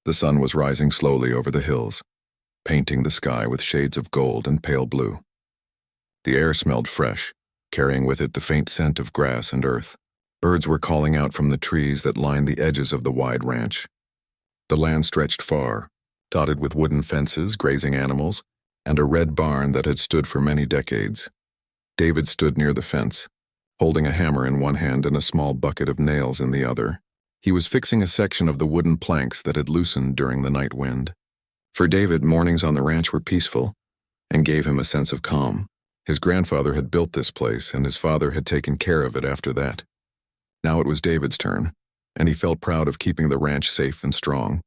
The sun was rising slowly over the hills, painting the sky with shades of gold and pale blue. The air smelled fresh, carrying with it the faint scent of grass and earth. Birds were calling out from the trees that lined the edges of the wide ranch. The land stretched far, dotted with wooden fences, grazing animals, and a red barn that had stood for many decades. David stood near the fence, holding a hammer in one hand and a small bucket of nails in the other. He was fixing a section of the wooden planks that had loosened during the night wind. For David, mornings on the ranch were peaceful and gave him a sense of calm. His grandfather had built this place, and his father had taken care of it after that. Now it was David's turn, and he felt proud of keeping the ranch safe and strong.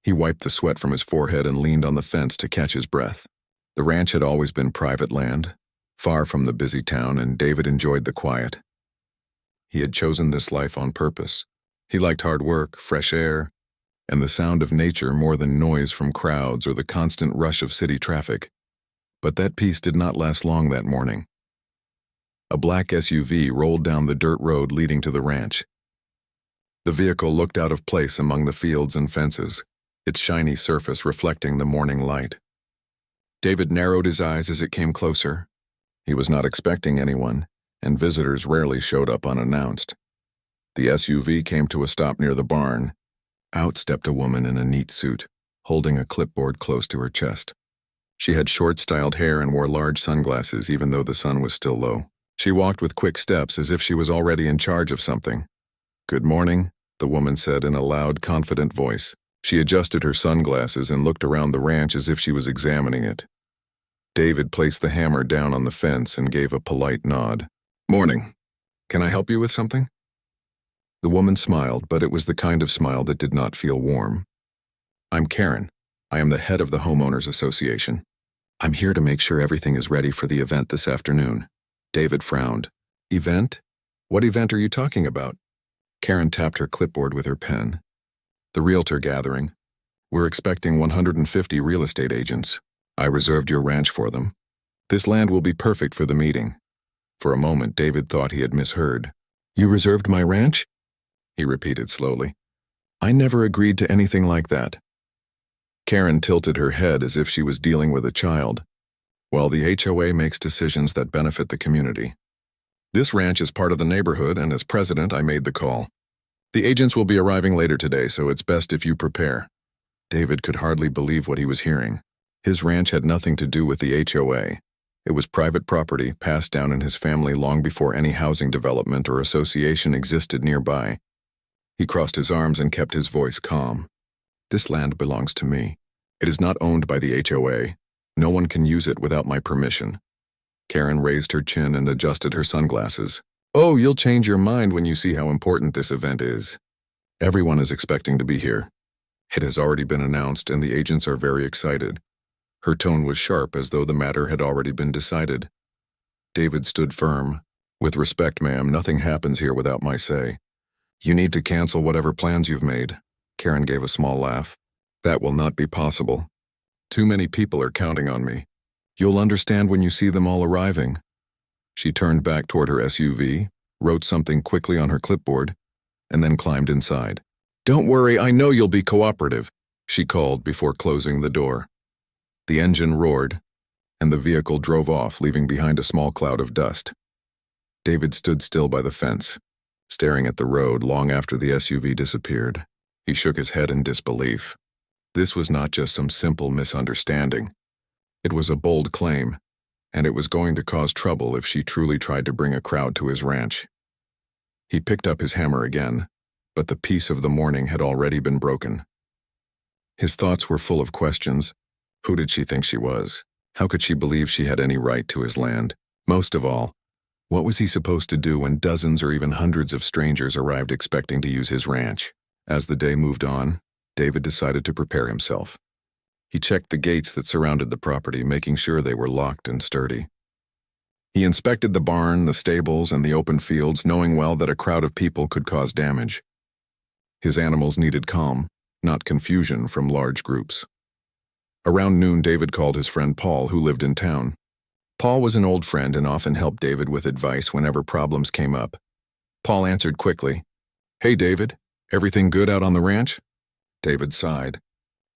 He wiped the sweat from his forehead and leaned on the fence to catch his breath. The ranch had always been private land, far from the busy town, and David enjoyed the quiet. He had chosen this life on purpose. He liked hard work, fresh air, and the sound of nature more than noise from crowds or the constant rush of city traffic. But that peace did not last long that morning. A black SUV rolled down the dirt road leading to the ranch. The vehicle looked out of place among the fields and fences, its shiny surface reflecting the morning light. David narrowed his eyes as it came closer. He was not expecting anyone, and visitors rarely showed up unannounced. The SUV came to a stop near the barn. Out stepped a woman in a neat suit, holding a clipboard close to her chest. She had short-styled hair and wore large sunglasses even though the sun was still low. She walked with quick steps as if she was already in charge of something. "Good morning," the woman said in a loud, confident voice. She adjusted her sunglasses and looked around the ranch as if she was examining it. David placed the hammer down on the fence and gave a polite nod. "Morning. Can I help you with something?" The woman smiled, but it was the kind of smile that did not feel warm. "I'm Karen. I am the head of the Homeowners Association. I'm here to make sure everything is ready for the event this afternoon." David frowned. "Event? What event are you talking about?" Karen tapped her clipboard with her pen. "The Realtor gathering. We're expecting 150 real estate agents. I reserved your ranch for them. This land will be perfect for the meeting." For a moment, David thought he had misheard. "You reserved my ranch?" he repeated slowly. "I never agreed to anything like that." Karen tilted her head as if she was dealing with a child. "Well, the HOA makes decisions that benefit the community. This ranch is part of the neighborhood, and as president, I made the call. The agents will be arriving later today, so it's best if you prepare." David could hardly believe what he was hearing. His ranch had nothing to do with the HOA. It was private property passed down in his family long before any housing development or association existed nearby. He crossed his arms and kept his voice calm. "This land belongs to me. It is not owned by the HOA. No one can use it without my permission." Karen raised her chin and adjusted her sunglasses. "Oh, you'll change your mind when you see how important this event is. Everyone is expecting to be here. It has already been announced and the agents are very excited." Her tone was sharp as though the matter had already been decided. David stood firm. "With respect, ma'am, nothing happens here without my say. You need to cancel whatever plans you've made." Karen gave a small laugh. "That will not be possible. Too many people are counting on me. You'll understand when you see them all arriving." She turned back toward her SUV, wrote something quickly on her clipboard, and then climbed inside. "Don't worry, I know you'll be cooperative," she called before closing the door. The engine roared, and the vehicle drove off, leaving behind a small cloud of dust. David stood still by the fence, staring at the road long after the SUV disappeared. He shook his head in disbelief. This was not just some simple misunderstanding. It was a bold claim, and it was going to cause trouble if she truly tried to bring a crowd to his ranch. He picked up his hammer again, but the peace of the morning had already been broken. His thoughts were full of questions. Who did she think she was? How could she believe she had any right to his land? Most of all, what was he supposed to do when dozens or even hundreds of strangers arrived expecting to use his ranch? As the day moved on, David decided to prepare himself. He checked the gates that surrounded the property, making sure they were locked and sturdy. He inspected the barn, the stables, and the open fields, knowing well that a crowd of people could cause damage. His animals needed calm, not confusion from large groups. Around noon, David called his friend Paul, who lived in town. Paul was an old friend and often helped David with advice whenever problems came up. Paul answered quickly. "Hey, David, everything good out on the ranch?" David sighed.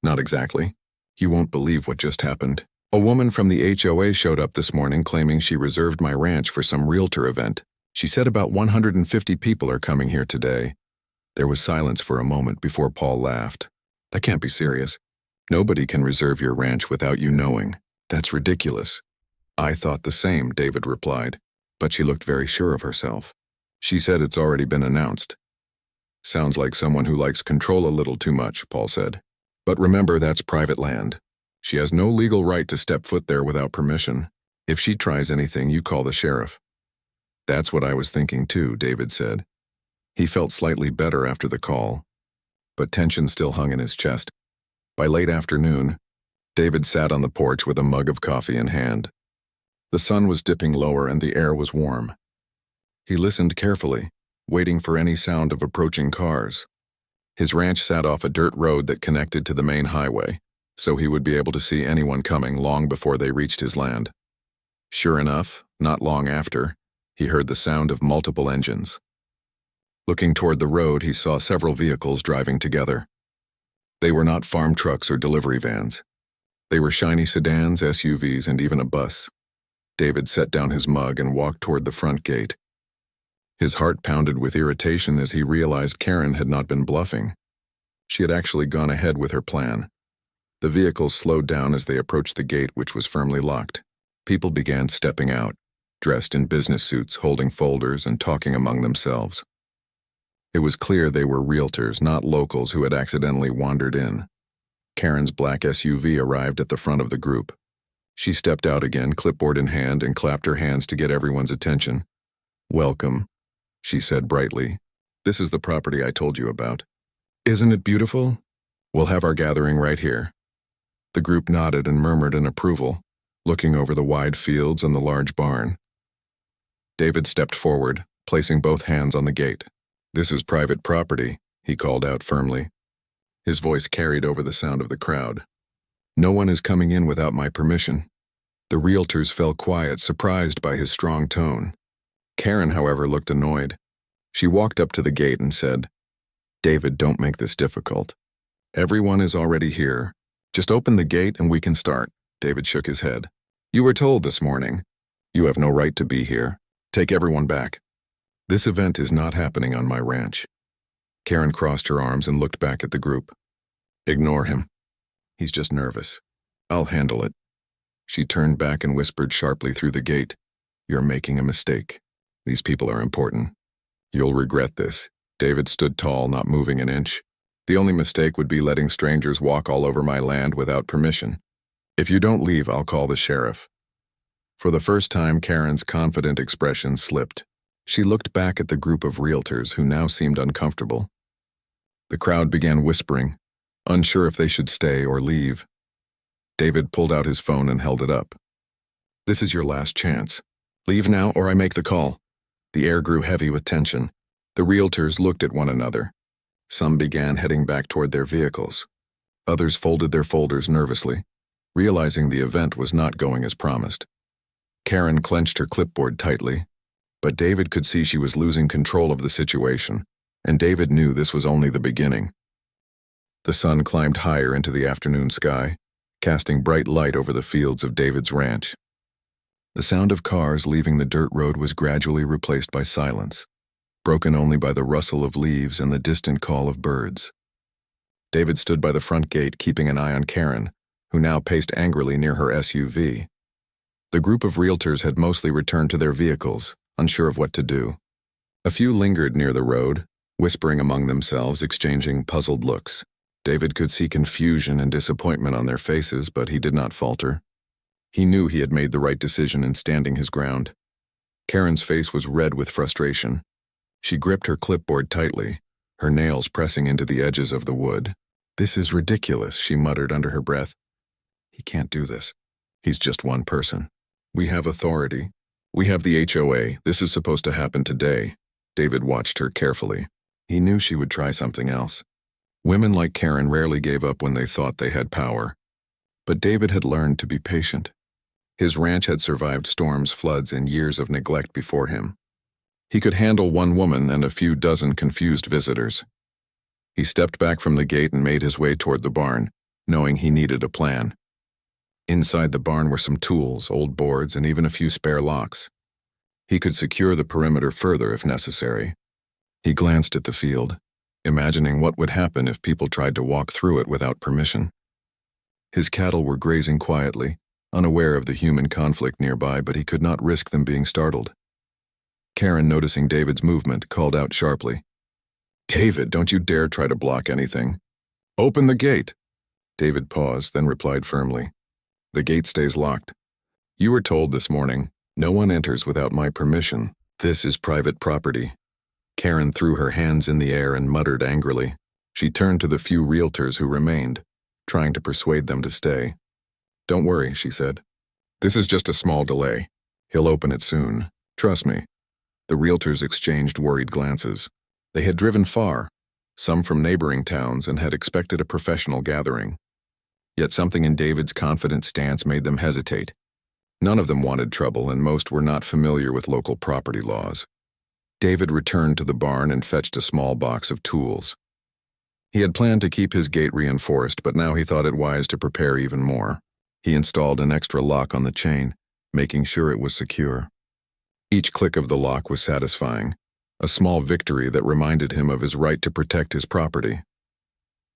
Not exactly. You won't believe what just happened. A woman from the HOA showed up this morning claiming she reserved my ranch for some realtor event. She said about 150 people are coming here today. There was silence for a moment before Paul laughed. That can't be serious. Nobody can reserve your ranch without you knowing. That's ridiculous. I thought the same, David replied, but she looked very sure of herself. She said it's already been announced. Sounds like someone who likes control a little too much, Paul said. But remember, that's private land. She has no legal right to step foot there without permission. If she tries anything, you call the sheriff. That's what I was thinking too, David said. He felt slightly better after the call, but tension still hung in his chest. By late afternoon, David sat on the porch with a mug of coffee in hand. The sun was dipping lower and the air was warm. He listened carefully, waiting for any sound of approaching cars. His ranch sat off a dirt road that connected to the main highway, so he would be able to see anyone coming long before they reached his land. Sure enough, not long after, he heard the sound of multiple engines. Looking toward the road, he saw several vehicles driving together. They were not farm trucks or delivery vans. They were shiny sedans, SUVs, and even a bus. David set down his mug and walked toward the front gate. His heart pounded with irritation as he realized Karen had not been bluffing. She had actually gone ahead with her plan. The vehicles slowed down as they approached the gate, which was firmly locked. People began stepping out, dressed in business suits, holding folders and talking among themselves. It was clear they were realtors, not locals who had accidentally wandered in. Karen's black SUV arrived at the front of the group. She stepped out again, clipboard in hand, and clapped her hands to get everyone's attention. "Welcome," she said brightly. "This is the property I told you about. Isn't it beautiful? We'll have our gathering right here." The group nodded and murmured in approval, looking over the wide fields and the large barn. David stepped forward, placing both hands on the gate. "This is private property," he called out firmly. His voice carried over the sound of the crowd. "No one is coming in without my permission." The realtors fell quiet, surprised by his strong tone. Karen, however, looked annoyed. She walked up to the gate and said, "David, don't make this difficult. Everyone is already here. Just open the gate and we can start." David shook his head. "You were told this morning. You have no right to be here. Take everyone back. This event is not happening on my ranch." Karen crossed her arms and looked back at the group. "Ignore him. He's just nervous. I'll handle it." She turned back and whispered sharply through the gate, "You're making a mistake. These people are important. You'll regret this." David stood tall, not moving an inch. "The only mistake would be letting strangers walk all over my land without permission. If you don't leave, I'll call the sheriff." For the first time, Karen's confident expression slipped. She looked back at the group of realtors who now seemed uncomfortable. The crowd began whispering, unsure if they should stay or leave. David pulled out his phone and held it up. "This is your last chance. Leave now or I make the call." The air grew heavy with tension. The realtors looked at one another. Some began heading back toward their vehicles. Others folded their folders nervously, realizing the event was not going as promised. Karen clenched her clipboard tightly, but David could see she was losing control of the situation, and David knew this was only the beginning. The sun climbed higher into the afternoon sky, casting bright light over the fields of David's ranch. The sound of cars leaving the dirt road was gradually replaced by silence, broken only by the rustle of leaves and the distant call of birds. David stood by the front gate, keeping an eye on Karen, who now paced angrily near her SUV. The group of realtors had mostly returned to their vehicles, unsure of what to do. A few lingered near the road, whispering among themselves, exchanging puzzled looks. David could see confusion and disappointment on their faces, but he did not falter. He knew he had made the right decision in standing his ground. Karen's face was red with frustration. She gripped her clipboard tightly, her nails pressing into the edges of the wood. "This is ridiculous," she muttered under her breath. "He can't do this. He's just one person. We have authority. We have the HOA. This is supposed to happen today." David watched her carefully. He knew she would try something else. Women like Karen rarely gave up when they thought they had power. But David had learned to be patient. His ranch had survived storms, floods, and years of neglect before him. He could handle one woman and a few dozen confused visitors. He stepped back from the gate and made his way toward the barn, knowing he needed a plan. Inside the barn were some tools, old boards, and even a few spare locks. He could secure the perimeter further if necessary. He glanced at the field, imagining what would happen if people tried to walk through it without permission. His cattle were grazing quietly, unaware of the human conflict nearby, but he could not risk them being startled. Karen, noticing David's movement, called out sharply, "David, don't you dare try to block anything. Open the gate." David paused, then replied firmly, "The gate stays locked. You were told this morning, no one enters without my permission. This is private property." Karen threw her hands in the air and muttered angrily. She turned to the few realtors who remained, trying to persuade them to stay. "Don't worry," she said. "This is just a small delay. He'll open it soon. Trust me." The realtors exchanged worried glances. They had driven far, some from neighboring towns, and had expected a professional gathering. Yet something in David's confident stance made them hesitate. None of them wanted trouble, and most were not familiar with local property laws. David returned to the barn and fetched a small box of tools. He had planned to keep his gate reinforced, but now he thought it wise to prepare even more. He installed an extra lock on the chain, making sure it was secure. Each click of the lock was satisfying, a small victory that reminded him of his right to protect his property.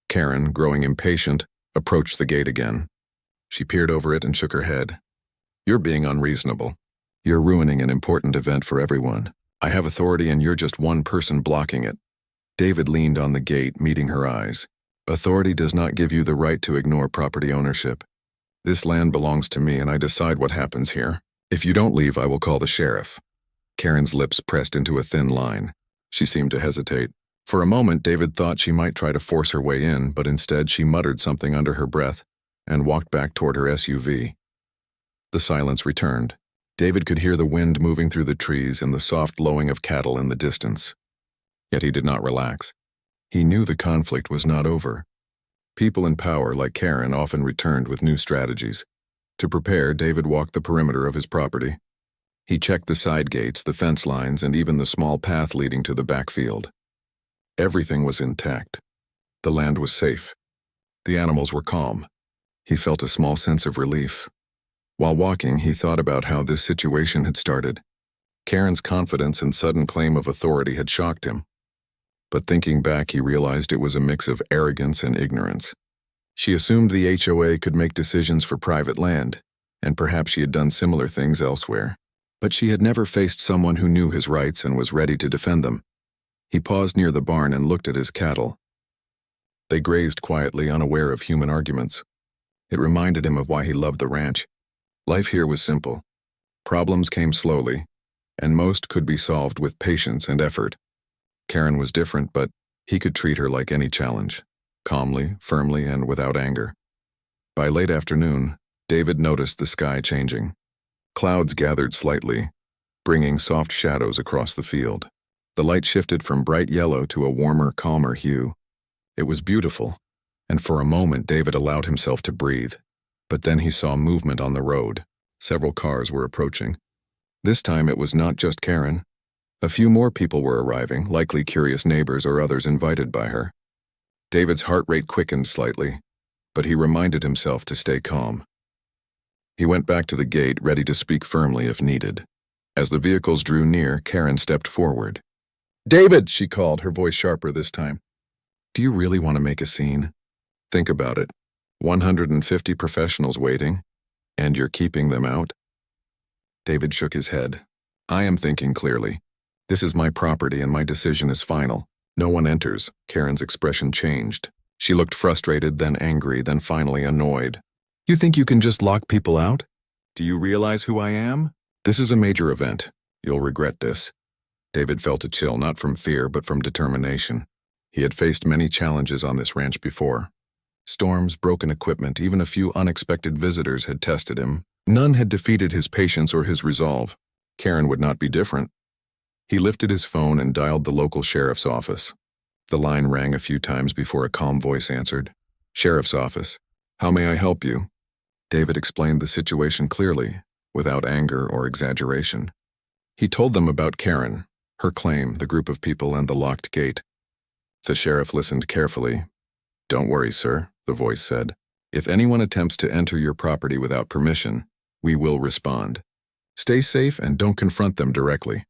Karen, growing impatient, approached the gate again. She peered over it and shook her head. "You're being unreasonable. You're ruining an important event for everyone. I have authority and you're just one person blocking it." David leaned on the gate, meeting her eyes. "Authority does not give you the right to ignore property ownership. This land belongs to me and I decide what happens here. If you don't leave, I will call the sheriff." Karen's lips pressed into a thin line. She seemed to hesitate. For a moment, David thought she might try to force her way in, but instead she muttered something under her breath and walked back toward her SUV. The silence returned. David could hear the wind moving through the trees and the soft lowing of cattle in the distance. Yet he did not relax. He knew the conflict was not over. People in power like Karen often returned with new strategies. To prepare, David walked the perimeter of his property. He checked the side gates, the fence lines, and even the small path leading to the backfield. Everything was intact. The land was safe. The animals were calm. He felt a small sense of relief. While walking, he thought about how this situation had started. Karen's confidence and sudden claim of authority had shocked him. But thinking back, he realized it was a mix of arrogance and ignorance. She assumed the HOA could make decisions for private land, and perhaps she had done similar things elsewhere. But she had never faced someone who knew his rights and was ready to defend them. He paused near the barn and looked at his cattle. They grazed quietly, unaware of human arguments. It reminded him of why he loved the ranch. Life here was simple. Problems came slowly, and most could be solved with patience and effort. Karen was different, but he could treat her like any challenge, calmly, firmly, and without anger. By late afternoon, David noticed the sky changing. Clouds gathered slightly, bringing soft shadows across the field. The light shifted from bright yellow to a warmer, calmer hue. It was beautiful, and for a moment David allowed himself to breathe. But then he saw movement on the road. Several cars were approaching. This time it was not just Karen. A few more people were arriving, likely curious neighbors or others invited by her. David's heart rate quickened slightly, but he reminded himself to stay calm. He went back to the gate, ready to speak firmly if needed. As the vehicles drew near, Karen stepped forward. "David," she called, her voice sharper this time. "Do you really want to make a scene? Think about it. 150 professionals waiting, and you're keeping them out?" David shook his head. "I am thinking clearly. This is my property and my decision is final. No one enters." Karen's expression changed. She looked frustrated, then angry, then finally annoyed. "You think you can just lock people out? Do you realize who I am? This is a major event. You'll regret this." David felt a chill, not from fear, but from determination. He had faced many challenges on this ranch before. Storms, broken equipment, even a few unexpected visitors had tested him. None had defeated his patience or his resolve. Karen would not be different. He lifted his phone and dialed the local sheriff's office. The line rang a few times before a calm voice answered. "Sheriff's office. How may I help you?" David explained the situation clearly, without anger or exaggeration. He told them about Karen, her claim, the group of people, and the locked gate. The sheriff listened carefully. "Don't worry, sir," the voice said. "If anyone attempts to enter your property without permission, we will respond. Stay safe and don't confront them directly."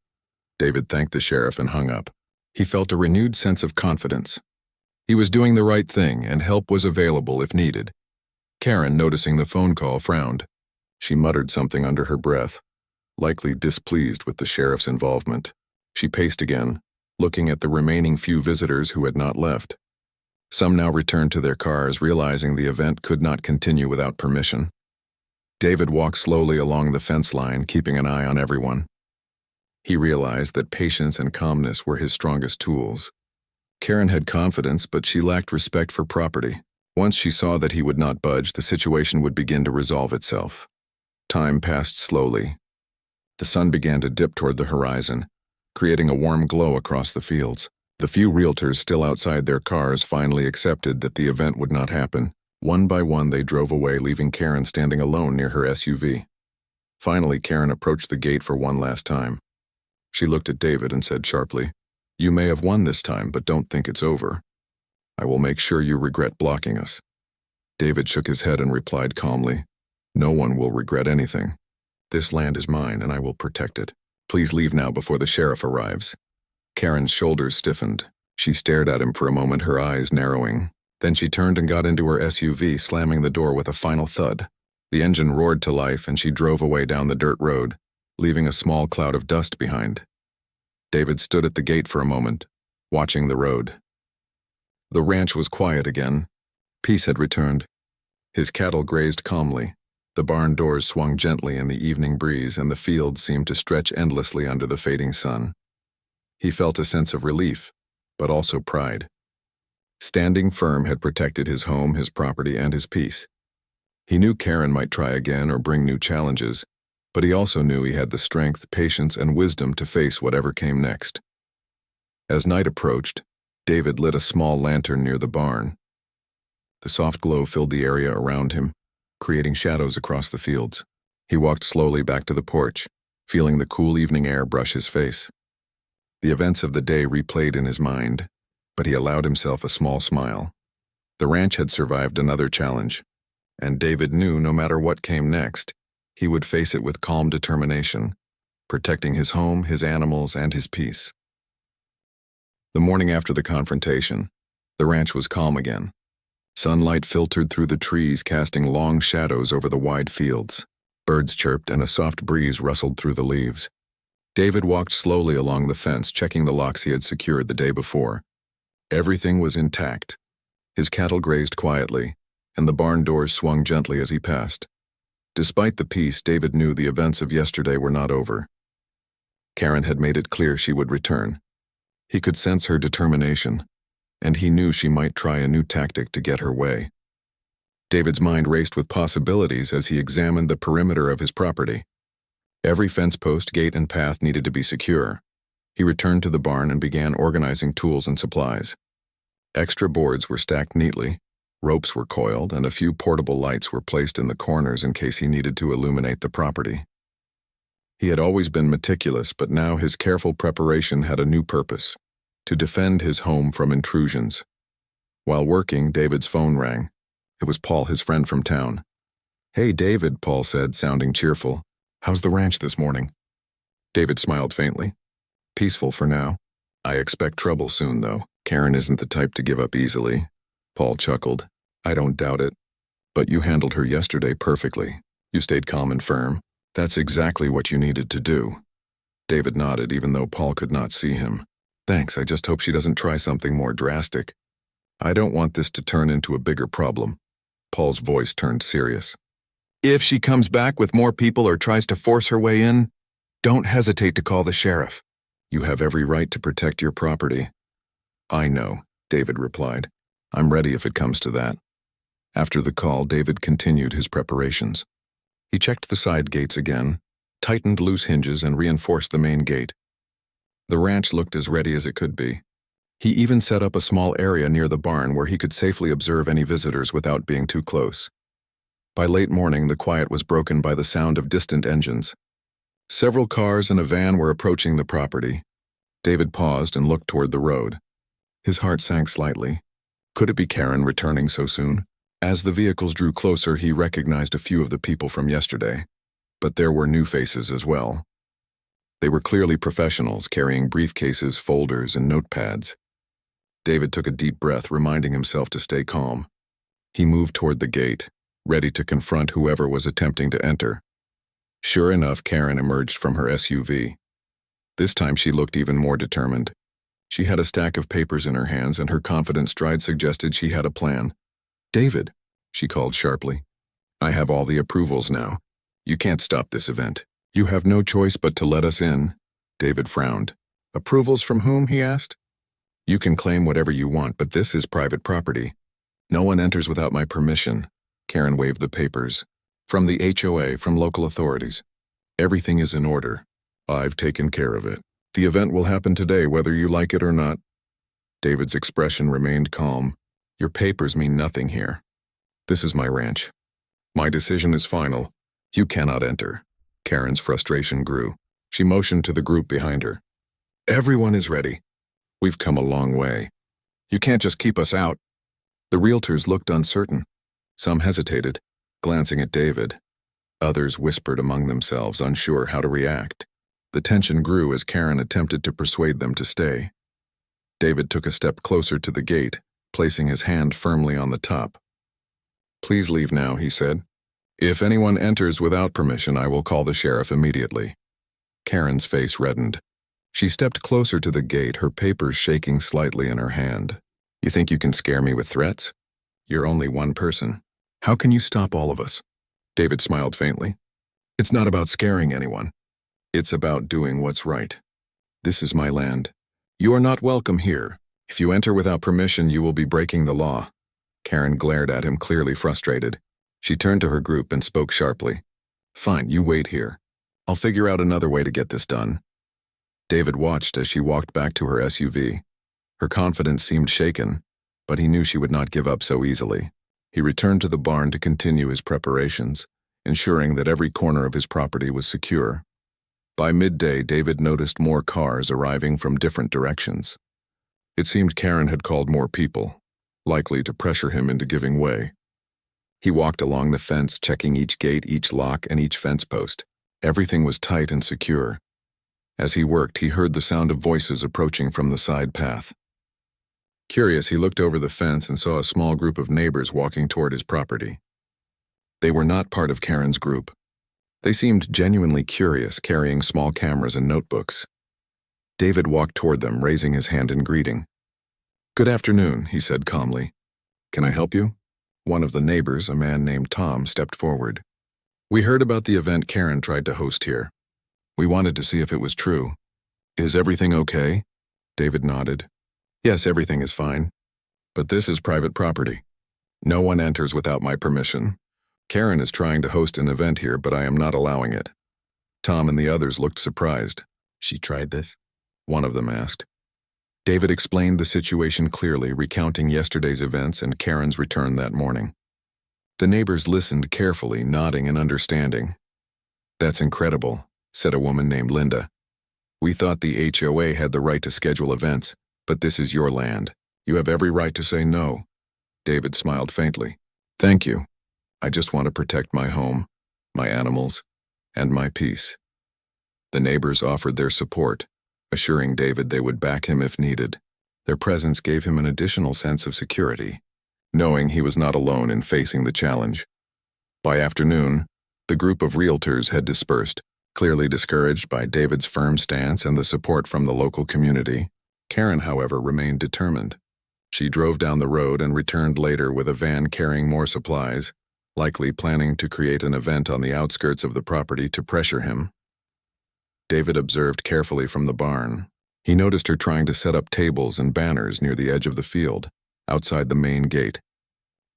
David thanked the sheriff and hung up. He felt a renewed sense of confidence. He was doing the right thing, and help was available if needed. Karen, noticing the phone call, frowned. She muttered something under her breath, likely displeased with the sheriff's involvement. She paced again, looking at the remaining few visitors who had not left. Some now returned to their cars, realizing the event could not continue without permission. David walked slowly along the fence line, keeping an eye on everyone. He realized that patience and calmness were his strongest tools. Karen had confidence, but she lacked respect for property. Once she saw that he would not budge, the situation would begin to resolve itself. Time passed slowly. The sun began to dip toward the horizon, creating a warm glow across the fields. The few realtors still outside their cars finally accepted that the event would not happen. One by one, they drove away, leaving Karen standing alone near her SUV. Finally, Karen approached the gate for one last time. She looked at David and said sharply, "You may have won this time, but don't think it's over. I will make sure you regret blocking us." David shook his head and replied calmly, "No one will regret anything. This land is mine, and I will protect it. Please leave now before the sheriff arrives." Karen's shoulders stiffened. She stared at him for a moment, her eyes narrowing. Then she turned and got into her SUV, slamming the door with a final thud. The engine roared to life, and she drove away down the dirt road, leaving a small cloud of dust behind. David stood at the gate for a moment, watching the road. The ranch was quiet again. Peace had returned. His cattle grazed calmly. The barn doors swung gently in the evening breeze, and the fields seemed to stretch endlessly under the fading sun. He felt a sense of relief, but also pride. Standing firm had protected his home, his property, and his peace. He knew Karen might try again or bring new challenges, but he also knew he had the strength, patience, and wisdom to face whatever came next. As night approached, David lit a small lantern near the barn. The soft glow filled the area around him, creating shadows across the fields. He walked slowly back to the porch, feeling the cool evening air brush his face. The events of the day replayed in his mind, but he allowed himself a small smile. The ranch had survived another challenge, and David knew no matter what came next, he would face it with calm determination, protecting his home, his animals, and his peace. The morning after the confrontation, the ranch was calm again. Sunlight filtered through the trees, casting long shadows over the wide fields. Birds chirped and a soft breeze rustled through the leaves. David walked slowly along the fence, checking the locks he had secured the day before. Everything was intact. His cattle grazed quietly, and the barn doors swung gently as he passed. Despite the peace, David knew the events of yesterday were not over. Karen had made it clear she would return. He could sense her determination, and he knew she might try a new tactic to get her way. David's mind raced with possibilities as he examined the perimeter of his property. Every fence post, gate, and path needed to be secure. He returned to the barn and began organizing tools and supplies. Extra boards were stacked neatly, ropes were coiled, and a few portable lights were placed in the corners in case he needed to illuminate the property. He had always been meticulous, but now his careful preparation had a new purpose: to defend his home from intrusions. While working, David's phone rang. It was Paul, his friend from town. "Hey, David," Paul said, sounding cheerful. "How's the ranch this morning?" David smiled faintly. "Peaceful for now. I expect trouble soon, though. Karen isn't the type to give up easily." Paul chuckled. "I don't doubt it. But you handled her yesterday perfectly. You stayed calm and firm. That's exactly what you needed to do." David nodded, even though Paul could not see him. "Thanks, I just hope she doesn't try something more drastic. I don't want this to turn into a bigger problem." Paul's voice turned serious. "If she comes back with more people or tries to force her way in, don't hesitate to call the sheriff. You have every right to protect your property." "I know," David replied. "I'm ready if it comes to that." After the call, David continued his preparations. He checked the side gates again, tightened loose hinges, and reinforced the main gate. The ranch looked as ready as it could be. He even set up a small area near the barn where he could safely observe any visitors without being too close. By late morning, the quiet was broken by the sound of distant engines. Several cars and a van were approaching the property. David paused and looked toward the road. His heart sank slightly. Could it be Karen returning so soon? As the vehicles drew closer, he recognized a few of the people from yesterday, but there were new faces as well. They were clearly professionals, carrying briefcases, folders, and notepads. David took a deep breath, reminding himself to stay calm. He moved toward the gate, ready to confront whoever was attempting to enter. Sure enough, Karen emerged from her SUV. This time she looked even more determined. She had a stack of papers in her hands, and her confident stride suggested she had a plan. "David," she called sharply, "I have all the approvals now. You can't stop this event. You have no choice but to let us in." David frowned. "Approvals from whom?" he asked. "You can claim whatever you want, but this is private property. No one enters without my permission." Karen waved the papers. "From the HOA, from local authorities. Everything is in order. I've taken care of it. The event will happen today, whether you like it or not." David's expression remained calm. "Your papers mean nothing here. This is my ranch. My decision is final. You cannot enter." Karen's frustration grew. She motioned to the group behind her. "Everyone is ready. We've come a long way. You can't just keep us out." The Realtors looked uncertain. Some hesitated, glancing at David. Others whispered among themselves, unsure how to react. The tension grew as Karen attempted to persuade them to stay. David took a step closer to the gate, placing his hand firmly on the top. "Please leave now," he said. "If anyone enters without permission, I will call the sheriff immediately." Karen's face reddened. She stepped closer to the gate, her papers shaking slightly in her hand. "You think you can scare me with threats? You're only one person. How can you stop all of us?" David smiled faintly. "It's not about scaring anyone. It's about doing what's right. This is my land. You are not welcome here. If you enter without permission, you will be breaking the law." Karen glared at him, clearly frustrated. She turned to her group and spoke sharply. "Fine, you wait here. I'll figure out another way to get this done." David watched as she walked back to her SUV. Her confidence seemed shaken, but he knew she would not give up so easily. He returned to the barn to continue his preparations, ensuring that every corner of his property was secure. By midday, David noticed more cars arriving from different directions. It seemed Karen had called more people, likely to pressure him into giving way. He walked along the fence, checking each gate, each lock, and each fence post. Everything was tight and secure. As he worked, he heard the sound of voices approaching from the side path. Curious, he looked over the fence and saw a small group of neighbors walking toward his property. They were not part of Karen's group. They seemed genuinely curious, carrying small cameras and notebooks. David walked toward them, raising his hand in greeting. "Good afternoon," he said calmly. "Can I help you?" One of the neighbors, a man named Tom, stepped forward. "We heard about the event Karen tried to host here. We wanted to see if it was true. Is everything okay?" David nodded. "Yes, everything is fine. But this is private property. No one enters without my permission. Karen is trying to host an event here, but I am not allowing it." Tom and the others looked surprised. "She tried this?" one of them asked. David explained the situation clearly, recounting yesterday's events and Karen's return that morning. The neighbors listened carefully, nodding in understanding. "That's incredible," said a woman named Linda. "We thought the HOA had the right to schedule events, but this is your land. You have every right to say no." David smiled faintly. "Thank you. I just want to protect my home, my animals, and my peace." The neighbors offered their support, assuring David they would back him if needed. Their presence gave him an additional sense of security, knowing he was not alone in facing the challenge. By afternoon, the group of Realtors had dispersed, clearly discouraged by David's firm stance and the support from the local community. Karen, however, remained determined. She drove down the road and returned later with a van carrying more supplies, likely planning to create an event on the outskirts of the property to pressure him. David observed carefully from the barn. He noticed her trying to set up tables and banners near the edge of the field, outside the main gate.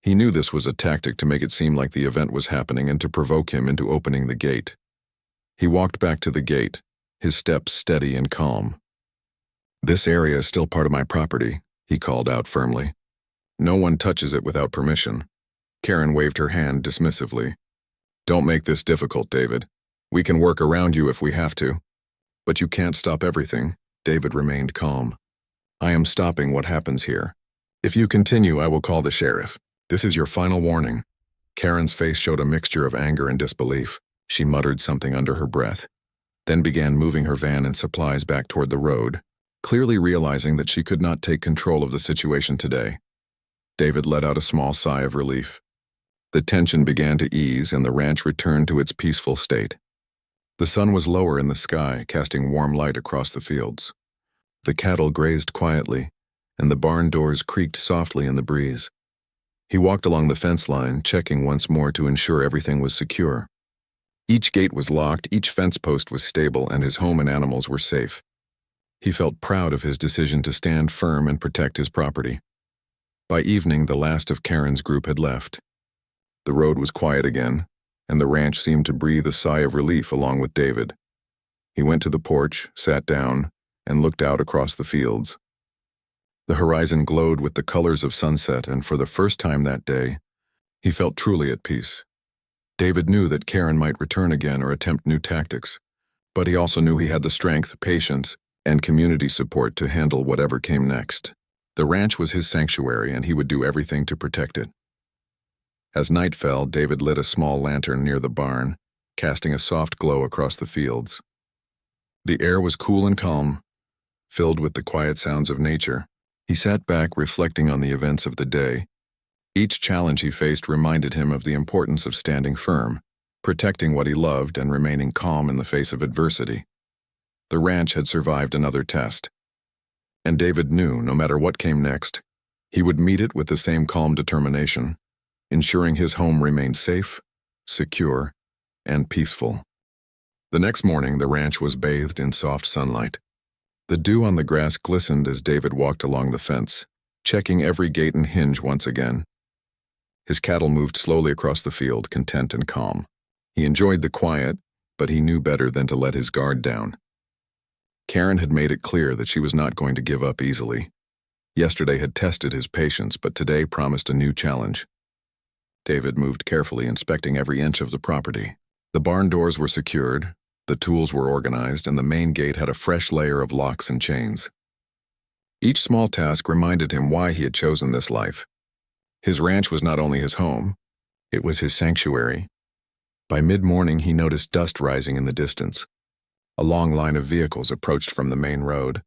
He knew this was a tactic to make it seem like the event was happening and to provoke him into opening the gate. He walked back to the gate, his steps steady and calm. "This area is still part of my property," he called out firmly. "No one touches it without permission." Karen waved her hand dismissively. "Don't make this difficult, David. We can work around you if we have to. But you can't stop everything." David remained calm. I am stopping what happens here. If you continue, I will call the sheriff. This is your final warning." Karen's face showed a mixture of anger and disbelief. She muttered something under her breath, then began moving her van and supplies back toward the road, clearly realizing that she could not take control of the situation today. David let out a small sigh of relief. The tension began to ease and the ranch returned to its peaceful state. The sun was lower in the sky, casting warm light across the fields. The cattle grazed quietly, and the barn doors creaked softly in the breeze. He walked along the fence line, checking once more to ensure everything was secure. Each gate was locked, each fence post was stable, and his home and animals were safe. He felt proud of his decision to stand firm and protect his property. By evening, the last of Karen's group had left. The road was quiet again, and the ranch seemed to breathe a sigh of relief along with David. He went to the porch, sat down, and looked out across the fields. The horizon glowed with the colors of sunset, and for the first time that day, he felt truly at peace. David knew that Karen might return again or attempt new tactics, but he also knew he had the strength, patience, and community support to handle whatever came next. The ranch was his sanctuary, and he would do everything to protect it. As night fell, David lit a small lantern near the barn, casting a soft glow across the fields. The air was cool and calm, filled with the quiet sounds of nature. He sat back, reflecting on the events of the day. Each challenge he faced reminded him of the importance of standing firm, protecting what he loved, and remaining calm in the face of adversity. The ranch had survived another test, and David knew, no matter what came next, he would meet it with the same calm determination, ensuring his home remained safe, secure, and peaceful. The next morning, the ranch was bathed in soft sunlight. The dew on the grass glistened as David walked along the fence, checking every gate and hinge once again. His cattle moved slowly across the field, content and calm. He enjoyed the quiet, but he knew better than to let his guard down. Karen had made it clear that she was not going to give up easily. Yesterday had tested his patience, but today promised a new challenge. David moved carefully, inspecting every inch of the property. The barn doors were secured, the tools were organized, and the main gate had a fresh layer of locks and chains. Each small task reminded him why he had chosen this life. His ranch was not only his home, it was his sanctuary. By mid-morning, he noticed dust rising in the distance. A long line of vehicles approached from the main road.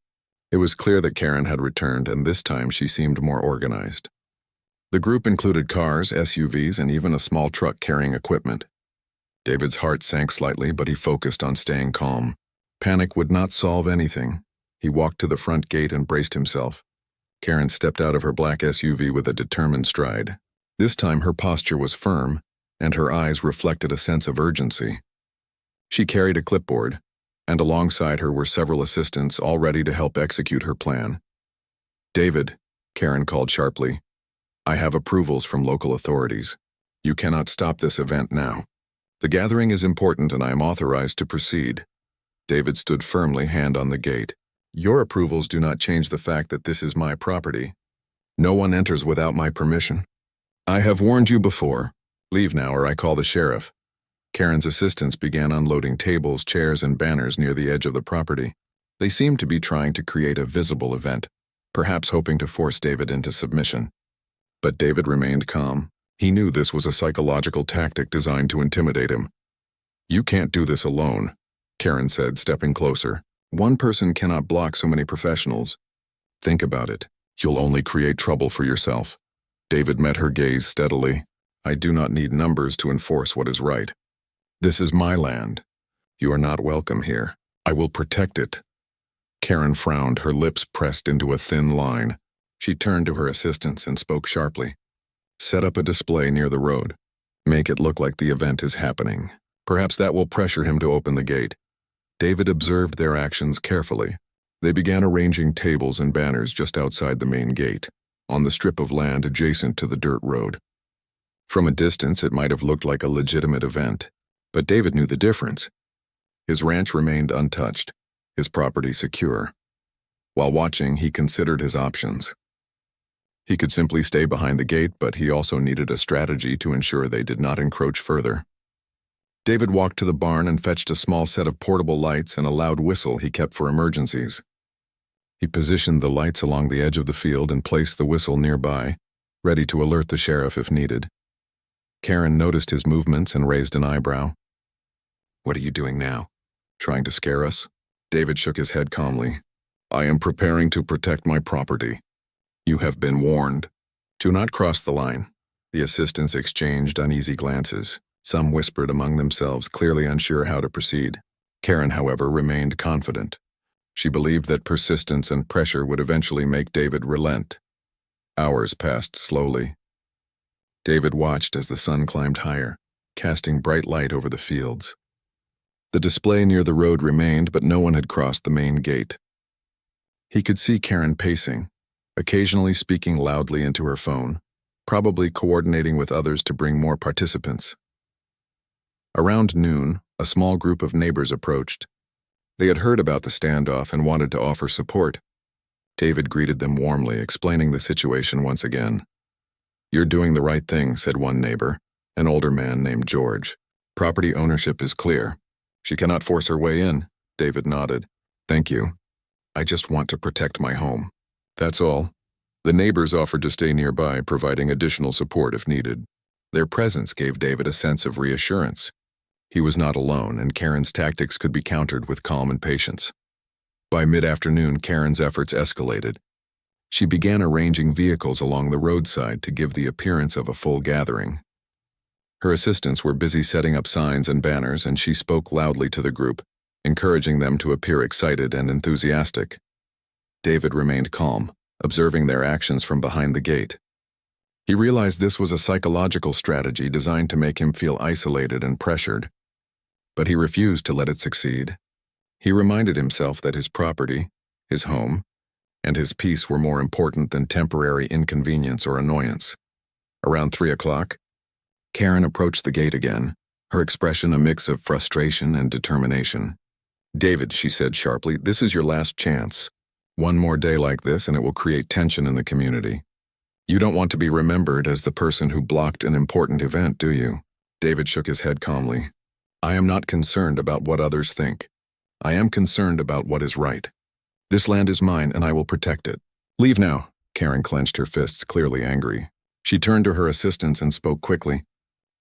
It was clear that Karen had returned, and this time she seemed more organized. The group included cars, SUVs, and even a small truck carrying equipment. David's heart sank slightly, but he focused on staying calm. Panic would not solve anything. He walked to the front gate and braced himself. Karen stepped out of her black SUV with a determined stride. This time her posture was firm, and her eyes reflected a sense of urgency. She carried a clipboard, and alongside her were several assistants all ready to help execute her plan. "David," Karen called sharply, "I have approvals from local authorities. You cannot stop this event now. The gathering is important and I am authorized to proceed." David stood firmly, hand on the gate. "Your approvals do not change the fact that this is my property. No one enters without my permission. I have warned you before. Leave now or I call the sheriff." Karen's assistants began unloading tables, chairs, and banners near the edge of the property. They seemed to be trying to create a visible event, perhaps hoping to force David into submission. But David remained calm. He knew this was a psychological tactic designed to intimidate him. "You can't do this alone," Karen said, stepping closer. "One person cannot block so many professionals. Think about it. You'll only create trouble for yourself." David met her gaze steadily. "I do not need numbers to enforce what is right. This is my land. You are not welcome here. I will protect it." Karen frowned, her lips pressed into a thin line. She turned to her assistants and spoke sharply. "Set up a display near the road. Make it look like the event is happening. Perhaps that will pressure him to open the gate." David observed their actions carefully. They began arranging tables and banners just outside the main gate, on the strip of land adjacent to the dirt road. From a distance, it might have looked like a legitimate event, but David knew the difference. His ranch remained untouched, his property secure. While watching, he considered his options. He could simply stay behind the gate, but he also needed a strategy to ensure they did not encroach further. David walked to the barn and fetched a small set of portable lights and a loud whistle he kept for emergencies. He positioned the lights along the edge of the field and placed the whistle nearby, ready to alert the sheriff if needed. Karen noticed his movements and raised an eyebrow. "What are you doing now? Trying to scare us?" David shook his head calmly. "I am preparing to protect my property. You have been warned. Do not cross the line." The assistants exchanged uneasy glances. Some whispered among themselves, clearly unsure how to proceed. Karen, however, remained confident. She believed that persistence and pressure would eventually make David relent. Hours passed slowly. David watched as the sun climbed higher, casting bright light over the fields. The display near the road remained, but no one had crossed the main gate. He could see Karen pacing, occasionally speaking loudly into her phone, probably coordinating with others to bring more participants. Around noon, a small group of neighbors approached. They had heard about the standoff and wanted to offer support. David greeted them warmly, explaining the situation once again. "You're doing the right thing," said one neighbor, an older man named George. "Property ownership is clear. She cannot force her way in." David nodded. "Thank you. I just want to protect my home. That's all." The neighbors offered to stay nearby, providing additional support if needed. Their presence gave David a sense of reassurance. He was not alone, and Karen's tactics could be countered with calm and patience. By mid-afternoon, Karen's efforts escalated. She began arranging vehicles along the roadside to give the appearance of a full gathering. Her assistants were busy setting up signs and banners, and she spoke loudly to the group, encouraging them to appear excited and enthusiastic. David remained calm, observing their actions from behind the gate. He realized this was a psychological strategy designed to make him feel isolated and pressured. But he refused to let it succeed. He reminded himself that his property, his home, and his peace were more important than temporary inconvenience or annoyance. Around 3 o'clock, Karen approached the gate again, her expression a mix of frustration and determination. "David," she said sharply, "this is your last chance. One more day like this and it will create tension in the community. You don't want to be remembered as the person who blocked an important event, do you?" David shook his head calmly. "I am not concerned about what others think. I am concerned about what is right. This land is mine and I will protect it. Leave now." Karen clenched her fists, clearly angry. She turned to her assistants and spoke quickly.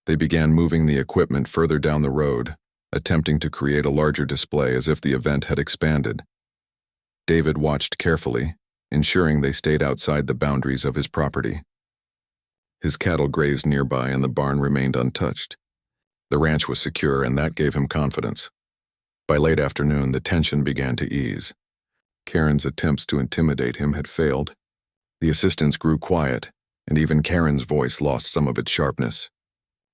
They began moving the equipment further down the road, attempting to create a larger display as if the event had expanded. David watched carefully, ensuring they stayed outside the boundaries of his property. His cattle grazed nearby and the barn remained untouched. The ranch was secure, and that gave him confidence. By late afternoon, the tension began to ease. Karen's attempts to intimidate him had failed. The assistants grew quiet, and even Karen's voice lost some of its sharpness.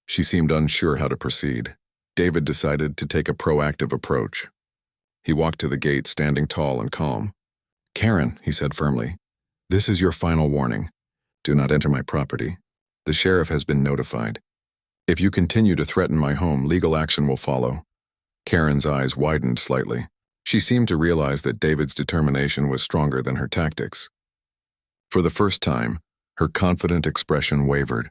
She seemed unsure how to proceed. David decided to take a proactive approach. He walked to the gate, standing tall and calm. "Karen," he said firmly, "this is your final warning. Do not enter my property. The sheriff has been notified. If you continue to threaten my home, legal action will follow." Karen's eyes widened slightly. She seemed to realize that David's determination was stronger than her tactics. For the first time, her confident expression wavered.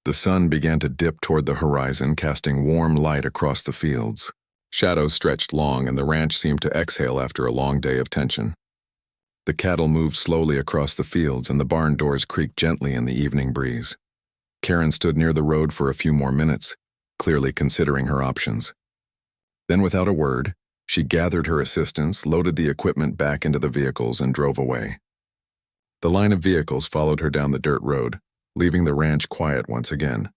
The sun began to dip toward the horizon, casting warm light across the fields. Shadows stretched long, and the ranch seemed to exhale after a long day of tension. The cattle moved slowly across the fields, and the barn doors creaked gently in the evening breeze. Karen stood near the road for a few more minutes, clearly considering her options. Then, without a word, she gathered her assistants, loaded the equipment back into the vehicles, and drove away. The line of vehicles followed her down the dirt road, leaving the ranch quiet once again.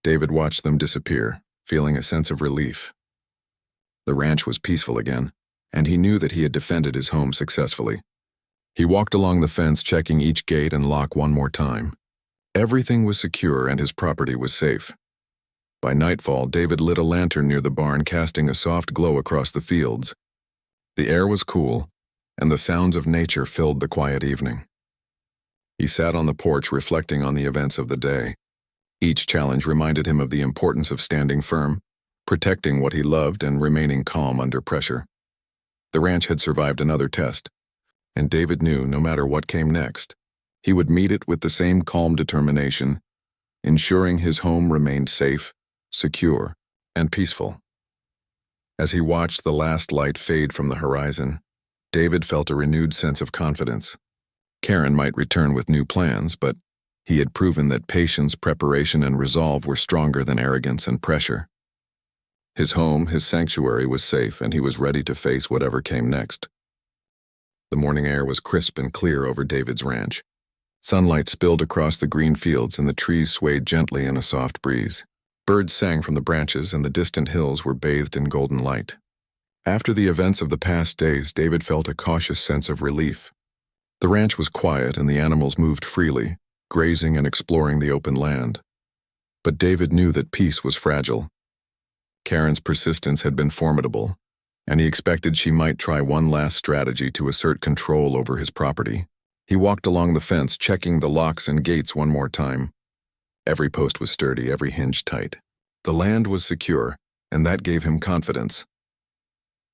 David watched them disappear, feeling a sense of relief. The ranch was peaceful again, and he knew that he had defended his home successfully. He walked along the fence, checking each gate and lock one more time. Everything was secure and his property was safe. By nightfall, David lit a lantern near the barn, casting a soft glow across the fields. The air was cool, and the sounds of nature filled the quiet evening. He sat on the porch, reflecting on the events of the day. Each challenge reminded him of the importance of standing firm, protecting what he loved, and remaining calm under pressure. The ranch had survived another test, and David knew no matter what came next, he would meet it with the same calm determination, ensuring his home remained safe, secure, and peaceful. As he watched the last light fade from the horizon, David felt a renewed sense of confidence. Karen might return with new plans, but he had proven that patience, preparation, and resolve were stronger than arrogance and pressure. His home, his sanctuary, was safe, and he was ready to face whatever came next. The morning air was crisp and clear over David's ranch. Sunlight spilled across the green fields, and the trees swayed gently in a soft breeze. Birds sang from the branches, and the distant hills were bathed in golden light. After the events of the past days, David felt a cautious sense of relief. The ranch was quiet, and the animals moved freely, grazing and exploring the open land. But David knew that peace was fragile. Karen's persistence had been formidable, and he expected she might try one last strategy to assert control over his property. He walked along the fence, checking the locks and gates one more time. Every post was sturdy, every hinge tight. The land was secure, and that gave him confidence.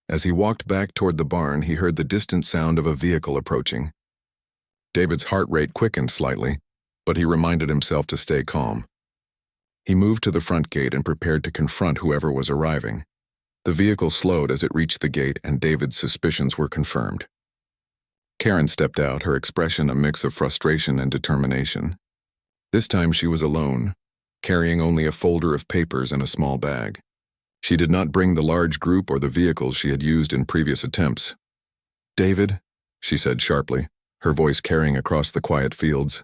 As he walked back toward the barn, he heard the distant sound of a vehicle approaching. David's heart rate quickened slightly, but he reminded himself to stay calm. He moved to the front gate and prepared to confront whoever was arriving. The vehicle slowed as it reached the gate, and David's suspicions were confirmed. Karen stepped out, her expression a mix of frustration and determination. This time she was alone, carrying only a folder of papers and a small bag. She did not bring the large group or the vehicles she had used in previous attempts. "David," she said sharply, her voice carrying across the quiet fields,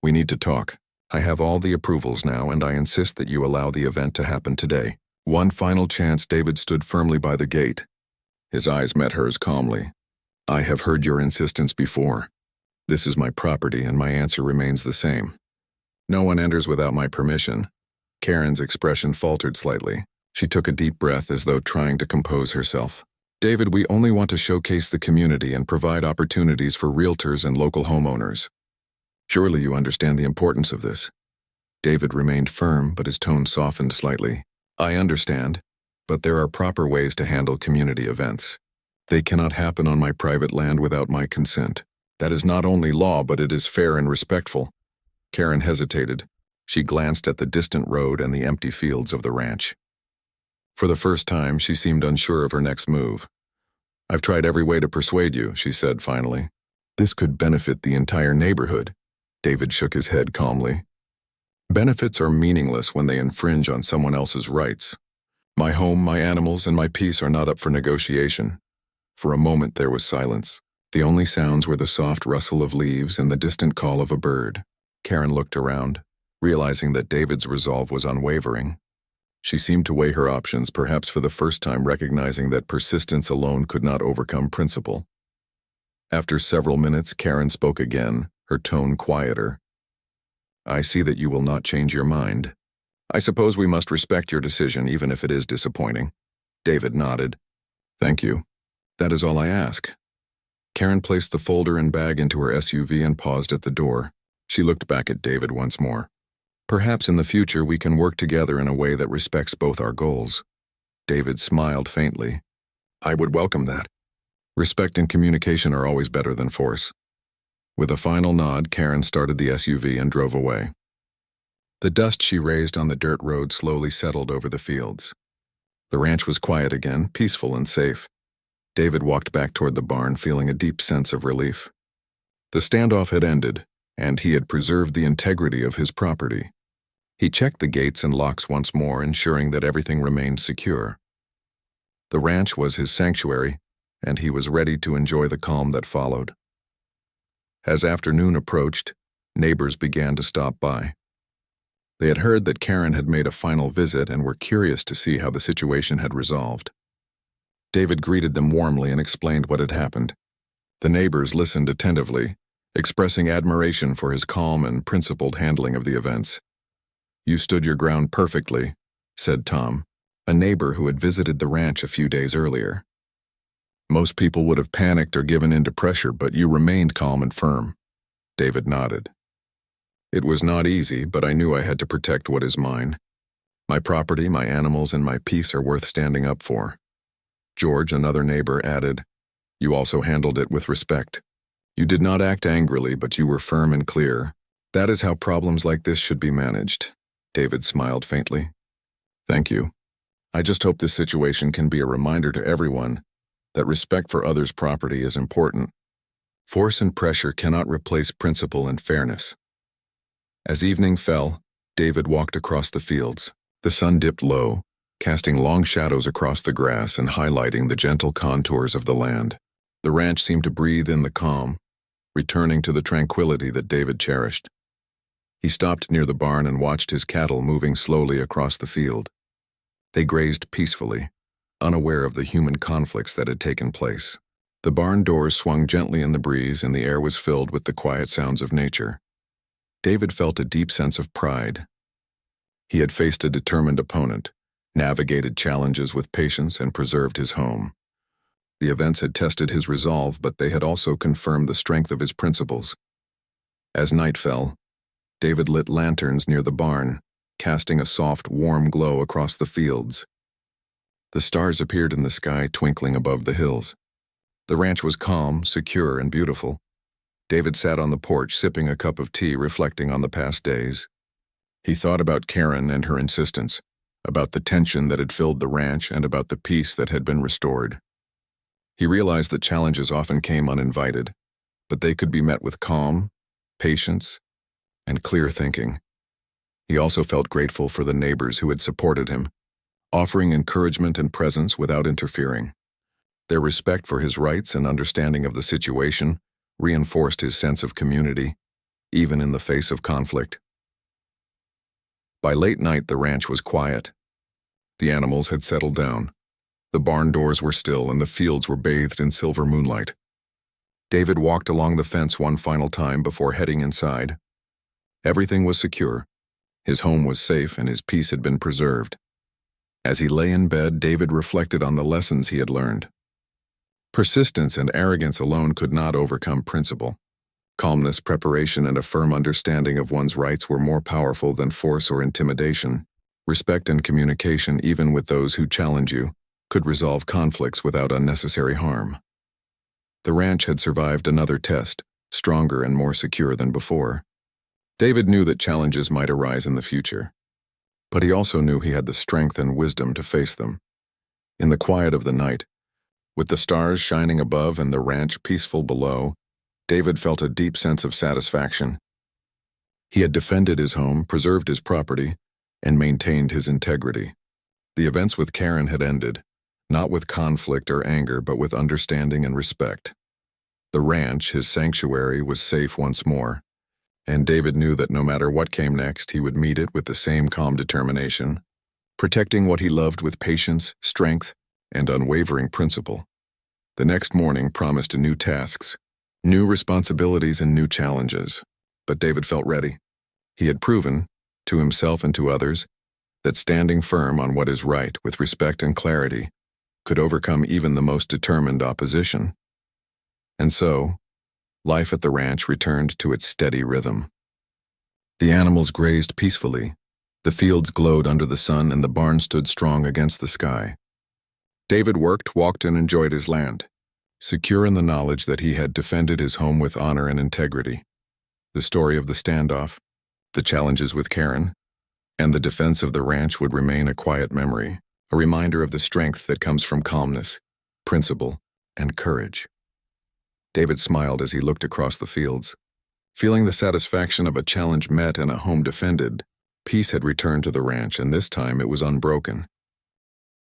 "we need to talk. I have all the approvals now, and I insist that you allow the event to happen today." One final chance. David stood firmly by the gate. His eyes met hers calmly. "I have heard your insistence before. This is my property, and my answer remains the same. No one enters without my permission." Karen's expression faltered slightly. She took a deep breath as though trying to compose herself. "David, we only want to showcase the community and provide opportunities for realtors and local homeowners. Surely you understand the importance of this." David remained firm, but his tone softened slightly. "I understand, but there are proper ways to handle community events. They cannot happen on my private land without my consent. That is not only law, but it is fair and respectful." Karen hesitated. She glanced at the distant road and the empty fields of the ranch. For the first time, she seemed unsure of her next move. "I've tried every way to persuade you," she said finally. "This could benefit the entire neighborhood." David shook his head calmly. "Benefits are meaningless when they infringe on someone else's rights. My home, my animals, and my peace are not up for negotiation." For a moment there was silence. The only sounds were the soft rustle of leaves and the distant call of a bird. Karen looked around, realizing that David's resolve was unwavering. She seemed to weigh her options, perhaps for the first time recognizing that persistence alone could not overcome principle. After several minutes, Karen spoke again, her tone quieter. "I see that you will not change your mind. I suppose we must respect your decision, even if it is disappointing." David nodded. "Thank you. That is all I ask." Karen placed the folder and bag into her SUV and paused at the door. She looked back at David once more. "Perhaps in the future we can work together in a way that respects both our goals." David smiled faintly. "I would welcome that. Respect and communication are always better than force." With a final nod, Karen started the SUV and drove away. The dust she raised on the dirt road slowly settled over the fields. The ranch was quiet again, peaceful and safe. David walked back toward the barn, feeling a deep sense of relief. The standoff had ended, and he had preserved the integrity of his property. He checked the gates and locks once more, ensuring that everything remained secure. The ranch was his sanctuary, and he was ready to enjoy the calm that followed. As afternoon approached, neighbors began to stop by. They had heard that Karen had made a final visit and were curious to see how the situation had resolved. David greeted them warmly and explained what had happened. The neighbors listened attentively, expressing admiration for his calm and principled handling of the events. "You stood your ground perfectly," said Tom, a neighbor who had visited the ranch a few days earlier. "Most people would have panicked or given in to pressure, but you remained calm and firm." David nodded. "It was not easy, but I knew I had to protect what is mine. My property, my animals, and my peace are worth standing up for." George, another neighbor, added, "You also handled it with respect. You did not act angrily, but you were firm and clear. That is how problems like this should be managed." David smiled faintly. "Thank you. I just hope this situation can be a reminder to everyone that respect for others' property is important. Force and pressure cannot replace principle and fairness. As evening fell, David walked across the fields. The sun dipped low, casting long shadows across the grass and highlighting the gentle contours of the land. The ranch seemed to breathe in the calm, returning to the tranquility that David cherished. He stopped near the barn and watched his cattle moving slowly across the field. They grazed peacefully, unaware of the human conflicts that had taken place. The barn doors swung gently in the breeze and the air was filled with the quiet sounds of nature. David felt a deep sense of pride. He had faced a determined opponent, navigated challenges with patience, and preserved his home. The events had tested his resolve, but they had also confirmed the strength of his principles. As night fell, David lit lanterns near the barn, casting a soft, warm glow across the fields. The stars appeared in the sky, twinkling above the hills. The ranch was calm, secure, and beautiful. David sat on the porch, sipping a cup of tea, reflecting on the past days. He thought about Karen and her insistence, about the tension that had filled the ranch, and about the peace that had been restored. He realized that challenges often came uninvited, but they could be met with calm, patience, and clear thinking. He also felt grateful for the neighbors who had supported him, offering encouragement and presence without interfering. Their respect for his rights and understanding of the situation reinforced his sense of community, even in the face of conflict. By late night, the ranch was quiet. The animals had settled down. The barn doors were still and the fields were bathed in silver moonlight. David walked along the fence one final time before heading inside. Everything was secure. His home was safe and his peace had been preserved. As he lay in bed, David reflected on the lessons he had learned. Persistence and arrogance alone could not overcome principle. Calmness, preparation, and a firm understanding of one's rights were more powerful than force or intimidation. Respect and communication, even with those who challenge you, could resolve conflicts without unnecessary harm. The ranch had survived another test, stronger and more secure than before. David knew that challenges might arise in the future, but he also knew he had the strength and wisdom to face them. In the quiet of the night, with the stars shining above and the ranch peaceful below, David felt a deep sense of satisfaction. He had defended his home, preserved his property, and maintained his integrity. The events with Karen had ended, not with conflict or anger, but with understanding and respect. The ranch, his sanctuary, was safe once more, and David knew that no matter what came next, he would meet it with the same calm determination, protecting what he loved with patience, strength, and unwavering principle. The next morning promised new tasks, new responsibilities, and new challenges, but David felt ready. He had proven, to himself and to others, that standing firm on what is right with respect and clarity could overcome even the most determined opposition. And so, life at the ranch returned to its steady rhythm. The animals grazed peacefully, the fields glowed under the sun, and the barn stood strong against the sky. David worked, walked, and enjoyed his land, secure in the knowledge that he had defended his home with honor and integrity. The story of the standoff, the challenges with Karen, and the defense of the ranch would remain a quiet memory, a reminder of the strength that comes from calmness, principle, and courage. David smiled as he looked across the fields. Feeling the satisfaction of a challenge met and a home defended, peace had returned to the ranch, and this time it was unbroken.